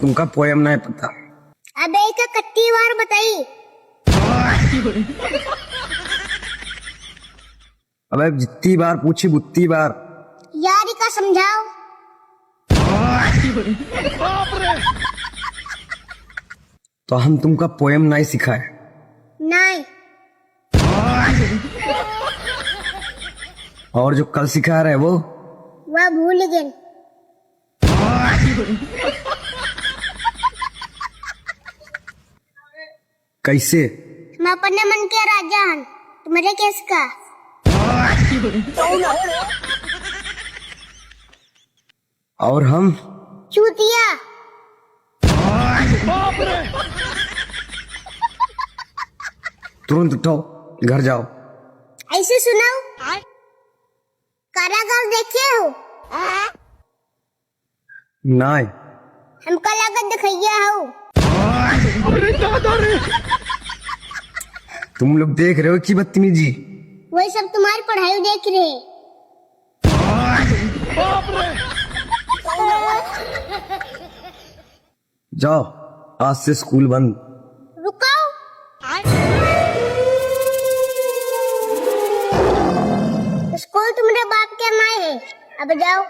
तुमका पोयम नहीं पता। अबे एक कत्ती बार बताई। अबे जितनी बार पूछी बुत्ती बार। यारी का समझाओ। तो हम तुमका पोयम नहीं सिखाए। नहीं। और जो कल सिखा रहे वो वह भूल गए। कैसे? मैं अपने मन के राजा हूँ, तुम्हारे केस का। और हम चूतिया। तुरंत उठो, घर जाओ। ऐसे सुनाओ। कारागार देखे हो? नहीं। हम कलागत दिखैया हो। तुम लोग देख रहे हो कि बदतमीजी? वही सब तुम्हारी पढ़ाई देख रहे। जाओ, आज से स्कूल बंद। रुको। स्कूल तुम्हारे बाप के माए है, अब जाओ।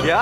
क्या?